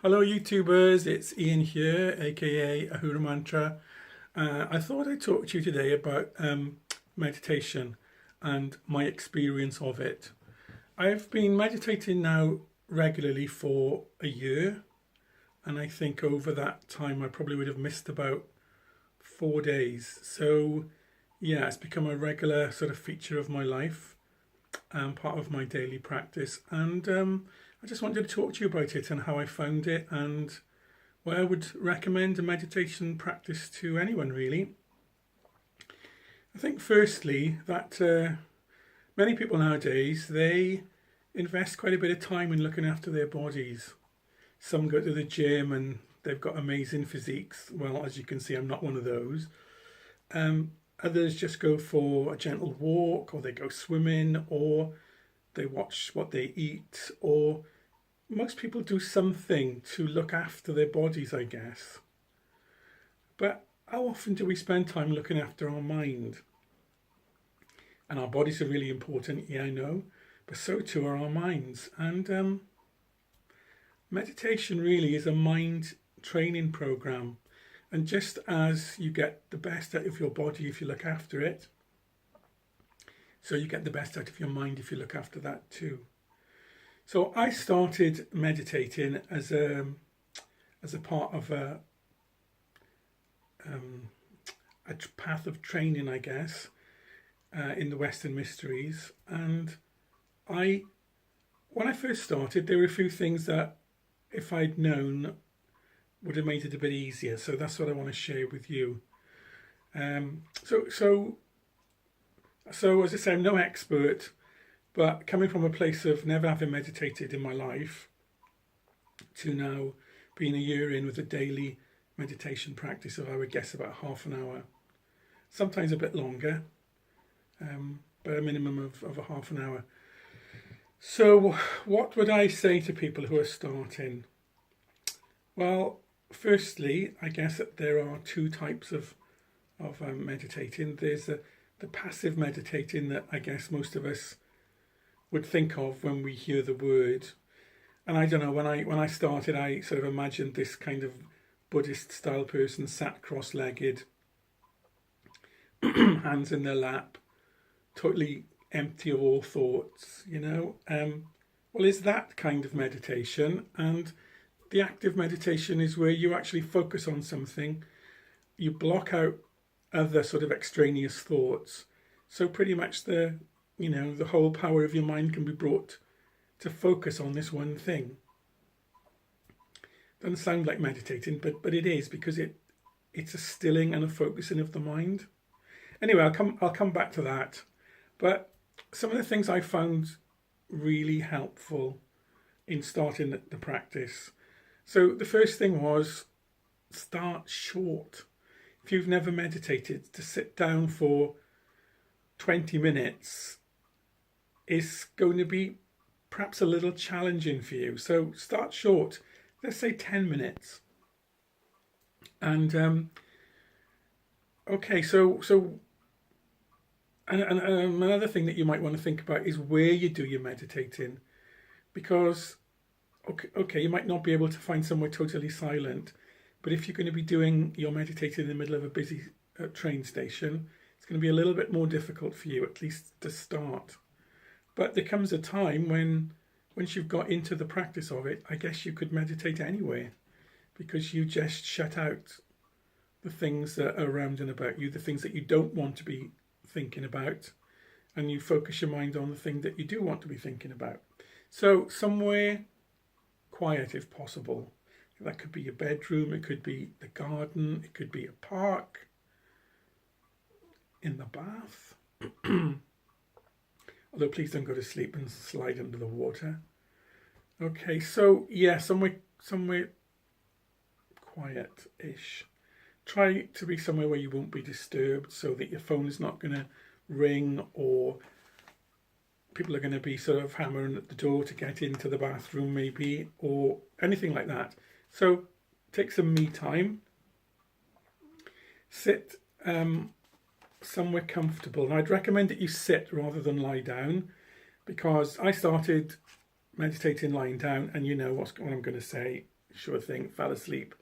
Hello YouTubers, it's Ian here, aka Ahura Mantra. I thought I'd talk to you today about meditation and my experience of it. I've been meditating now regularly for a year, and I think over that time I probably would have missed about 4 days. So yeah, it's become a regular sort of feature of my life and part of my daily practice. And I just wanted to talk to you about it and how I found it and what I would recommend a meditation practice to anyone really. I think firstly that many people nowadays, they invest quite a bit of time in looking after their bodies. Some go to the gym and they've got amazing physiques. Well, as you can see, I'm not one of those. Others just go for a gentle walk, or they go swimming, or they watch what they eat, or most people do something to look after their bodies, I guess. But how often do we spend time looking after our mind? And our bodies are really important, yeah, I know, but so too are our minds. And meditation really is a mind training program. And just as you get the best out of your body if you look after it, so you get the best out of your mind if you look after that too. So I started meditating as a part of a path of training, I guess, in the Western Mysteries. And when I first started, there were a few things that, if I'd known, would have made it a bit easier. So that's what I want to share with you. So as I say, I'm no expert, but coming from a place of never having meditated in my life to now being a year in with a daily meditation practice of, I would guess, about half an hour, sometimes a bit longer, but a minimum of a half an hour. So what would I say to people who are starting? Well, firstly, I guess that there are two types of meditating. There's the passive meditating that I guess most of us would think of when we hear the word. And I don't know, when I started, I sort of imagined this kind of Buddhist style person sat cross-legged, hands in their lap, totally empty of all thoughts, you know. Well, is that kind of meditation? And the active meditation is where you actually focus on something, you block out other sort of extraneous thoughts. So pretty much the whole power of your mind can be brought to focus on this one thing. Doesn't sound like meditating, but it is, because it's a stilling and a focusing of the mind. Anyway, I'll come back to that. But some of the things I found really helpful in starting the practice. So the first thing was, start short. If you've never meditated, to sit down for 20 minutes is going to be perhaps a little challenging for you. So start short. Let's say 10 minutes. And okay, so another thing that you might want to think about is where you do your meditating, because okay, you might not be able to find somewhere totally silent, but if you're going to be doing your meditating in the middle of a busy train station, it's going to be a little bit more difficult for you, at least to start. But there comes a time when, once you've got into the practice of it, I guess you could meditate anywhere, because you just shut out the things that are around and about you, the things that you don't want to be thinking about, and you focus your mind on the thing that you do want to be thinking about. So somewhere quiet if possible. That could be your bedroom, it could be the garden, it could be a park, in the bath. Although please don't go to sleep and slide under the water. Okay, so yeah, somewhere quiet-ish. Try to be somewhere where you won't be disturbed, so that your phone is not going to ring, or people are going to be sort of hammering at the door to get into the bathroom maybe, or anything like that. So take some me time. Sit somewhere comfortable. And I'd recommend that you sit rather than lie down, because I started meditating lying down, and you know what I'm going to say. sure thing, fell asleep.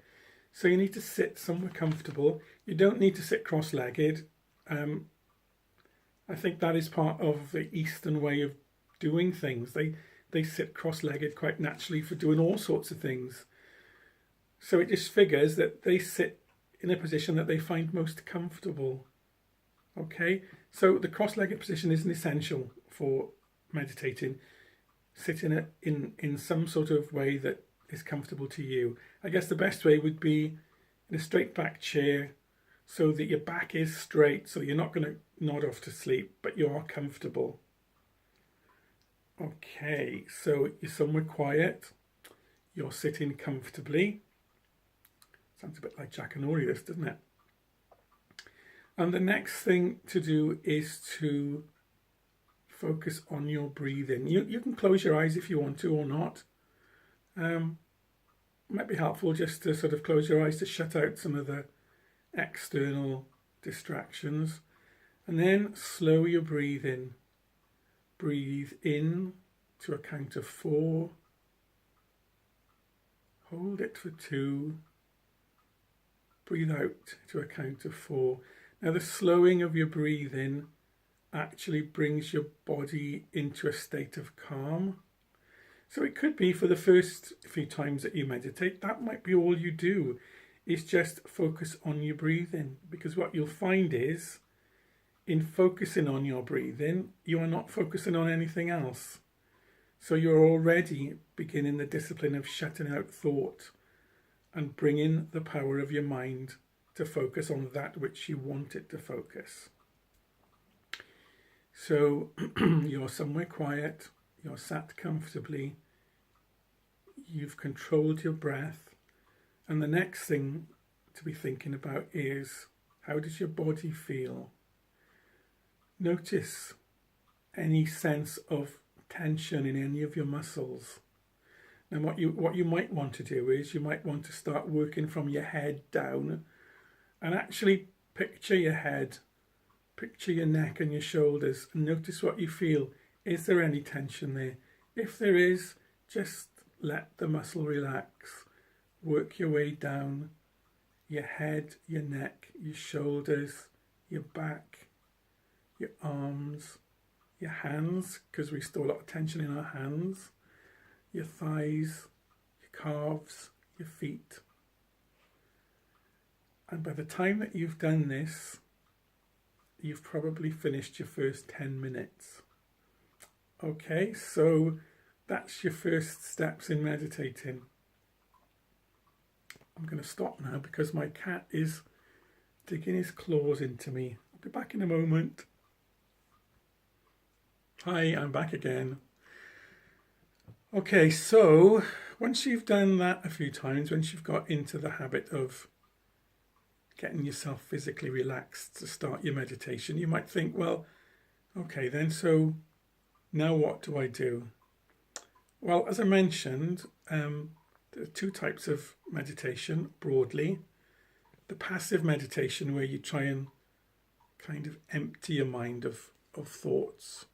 So you need to sit somewhere comfortable. You don't need to sit cross-legged. I think that is part of the Eastern way of doing things. They sit cross-legged quite naturally for doing all sorts of things. So it just figures that they sit in a position that they find most comfortable. Okay, so the cross-legged position isn't essential for meditating. Sit in some sort of way that is comfortable to you. I guess the best way would be in a straight back chair so that your back is straight, so you're not going to nod off to sleep, but you are comfortable. Okay, so you're somewhere quiet, you're sitting comfortably. Sounds a bit like Jack and Ori, this, doesn't it? And the next thing to do is to focus on your breathing. You can close your eyes if you want to or not. Might be helpful just to sort of close your eyes to shut out some of the external distractions. And then slow your breathing. Breathe in to a count of 4. Hold it for 2. Breathe out to a count of 4. Now the slowing of your breathing actually brings your body into a state of calm. So it could be for the first few times that you meditate, that might be all you do, is just focus on your breathing. Because what you'll find is, in focusing on your breathing, you are not focusing on anything else. So you're already beginning the discipline of shutting out thought and bringing the power of your mind to focus on that which you want it to focus. So you're somewhere quiet, you're sat comfortably, you've controlled your breath, and the next thing to be thinking about is, how does your body feel? Notice any sense of tension in any of your muscles. And what you might want to do is, you might want to start working from your head down and actually picture your head. Picture your neck and your shoulders and notice what you feel. Is there any tension there? If there is, just let the muscle relax. Work your way down your head, your neck, your shoulders, your back, your arms, your hands, because we store a lot of tension in our hands, your thighs, your calves, your feet. And by the time that you've done this, you've probably finished your first 10 minutes. Okay, so that's your first steps in meditating. I'm going to stop now because my cat is digging his claws into me. I'll be back in a moment. Hi, I'm back again. Okay, so once you've done that a few times, once you've got into the habit of getting yourself physically relaxed to start your meditation, you might think, well, okay then, so now what do I do? Well, as I mentioned, there are 2 types of meditation broadly. The passive meditation, where you try and kind of empty your mind of thoughts,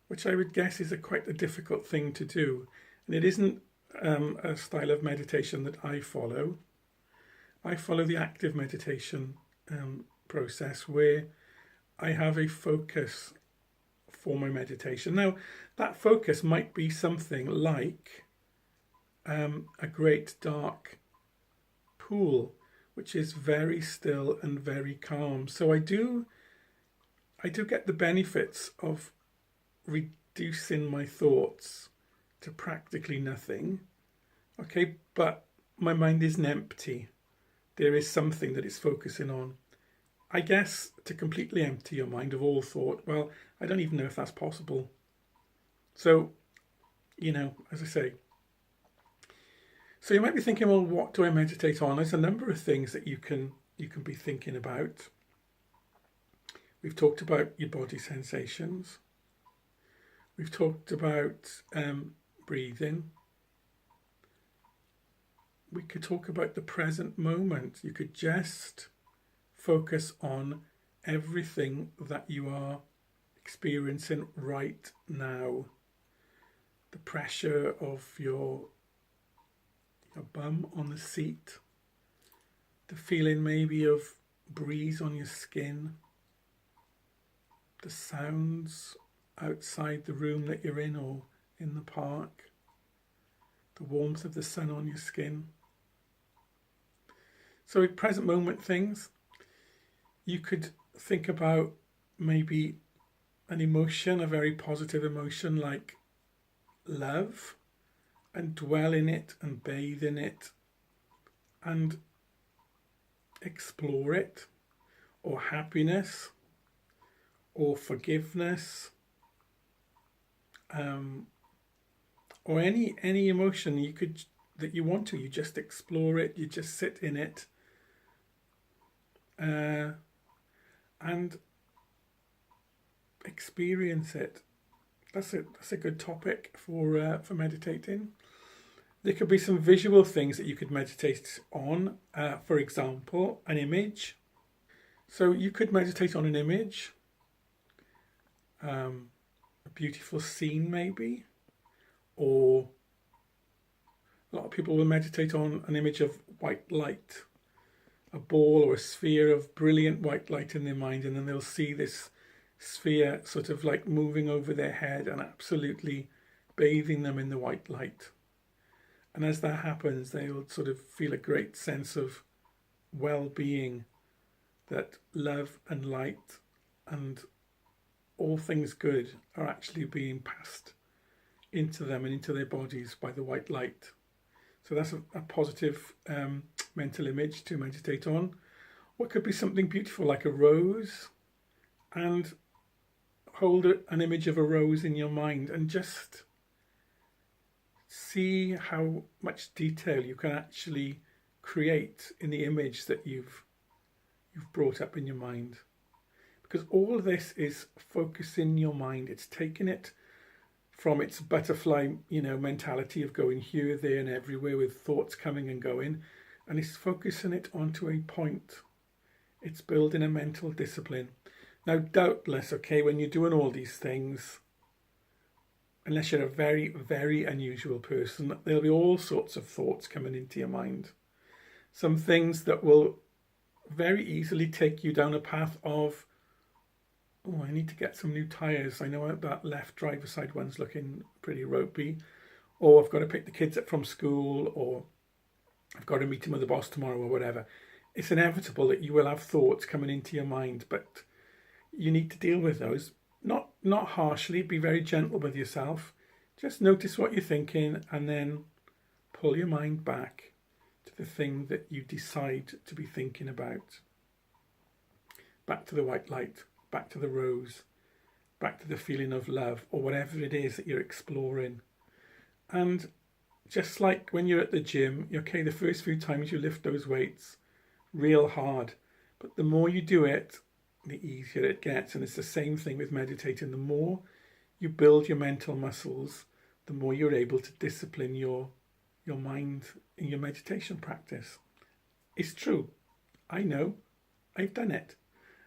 which I would guess is quite a difficult thing to do. And it isn't a style of meditation that I follow. I follow the active meditation process, where I have a focus for my meditation. Now, that focus might be something like a great dark pool, which is very still and very calm. So I do get the benefits of reducing my thoughts to practically nothing. Okay, but my mind isn't empty. There is something that it's focusing on. I guess to completely empty your mind of all thought, well, I don't even know if that's possible. So, as I say, so you might be thinking, well, what do I meditate on? There's a number of things that you can be thinking about. We've talked about your body sensations. We've talked about breathing. We could talk about the present moment. You could just focus on everything that you are experiencing right now. The pressure of your a bum on the seat, the feeling maybe of breeze on your skin, the sounds outside the room that you're in or in the park, the warmth of the sun on your skin. So at present moment things, you could think about maybe an emotion, a very positive emotion like love, and dwell in it and bathe in it and explore it, or happiness, or forgiveness, or any emotion you could that you want to. You just explore it. You just sit in it, and experience it. That's a good topic for meditating. There could be some visual things that you could meditate on. For example, an image. So you could meditate on an image, a beautiful scene maybe, or a lot of people will meditate on an image of white light, a ball or a sphere of brilliant white light in their mind, and then they'll see this sphere sort of like moving over their head and absolutely bathing them in the white light. And as that happens, they'll sort of feel a great sense of well-being, that love and light and all things good are actually being passed into them and into their bodies by the white light. So that's a positive mental image to meditate on. What could be something beautiful like a rose, and hold an image of a rose in your mind and just see how much detail you can actually create in the image that you've brought up in your mind. Because all of this is focusing your mind. It's taking it from its butterfly, mentality of going here, there, and everywhere with thoughts coming and going, and it's focusing it onto a point. It's building a mental discipline. Now, doubtless, okay, when you're doing all these things, unless you're a very, very unusual person, there'll be all sorts of thoughts coming into your mind. Some things that will very easily take you down a path of, oh, I need to get some new tyres. I know that left driver's side one's looking pretty ropey. Or I've got to pick the kids up from school, or I've got to meet him with the boss tomorrow, or whatever. It's inevitable that you will have thoughts coming into your mind, but you need to deal with those. Not harshly, be very gentle with yourself. Just notice what you're thinking and then pull your mind back to the thing that you decide to be thinking about. Back to the white light, back to the rose, back to the feeling of love, or whatever it is that you're exploring. And just like when you're at the gym, okay, the first few times you lift those weights real hard, but the more you do it, the easier it gets. And it's the same thing with meditating. The more you build your mental muscles, the more you're able to discipline your mind in your meditation practice. It's true. I know. I've done it.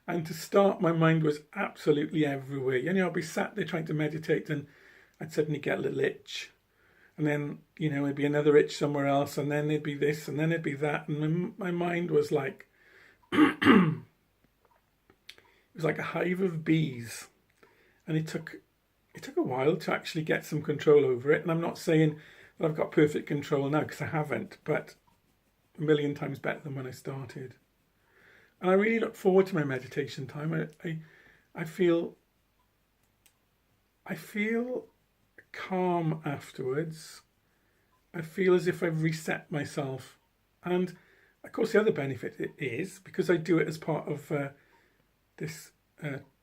And to start, my mind was absolutely everywhere. I'd be sat there trying to meditate and I'd suddenly get a little itch. And then, it'd be another itch somewhere else. And then there'd be this and then it'd be that. And my mind was like, it was like a hive of bees. And it took a while to actually get some control over it. And I'm not saying that I've got perfect control now, because I haven't, but a million times better than when I started. And I really look forward to my meditation time. I feel calm afterwards. I feel as if I've reset myself. And of course, the other benefit is, because I do it as part of this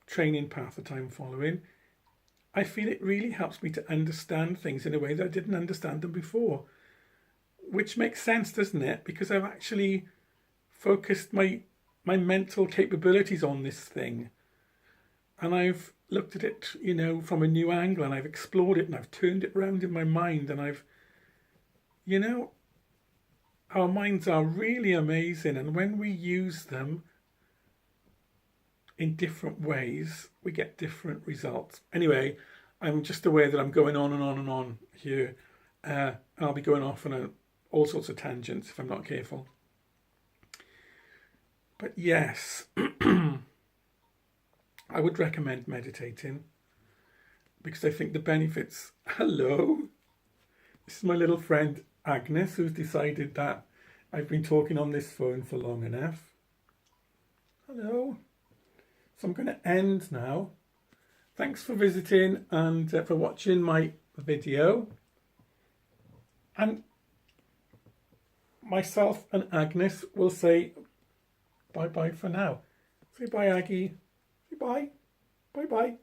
training path that I'm following, I feel it really helps me to understand things in a way that I didn't understand them before. Which makes sense, doesn't it? Because I've actually focused my mental capabilities on this thing. And I've looked at it, from a new angle, and I've explored it, and I've turned it around in my mind, and I've, our minds are really amazing. And when we use them in different ways, we get different results. Anyway, I'm just aware that I'm going on and on and on here. I'll be going off on all sorts of tangents if I'm not careful. But yes, I would recommend meditating because I think the benefits. Hello, this is my little friend Agnes, who's decided that I've been talking on this phone for long enough. Hello. So I'm going to end now. Thanks for visiting and for watching my video. And myself and Agnes will say bye-bye for now. Say bye, Aggie. Say bye. Bye-bye.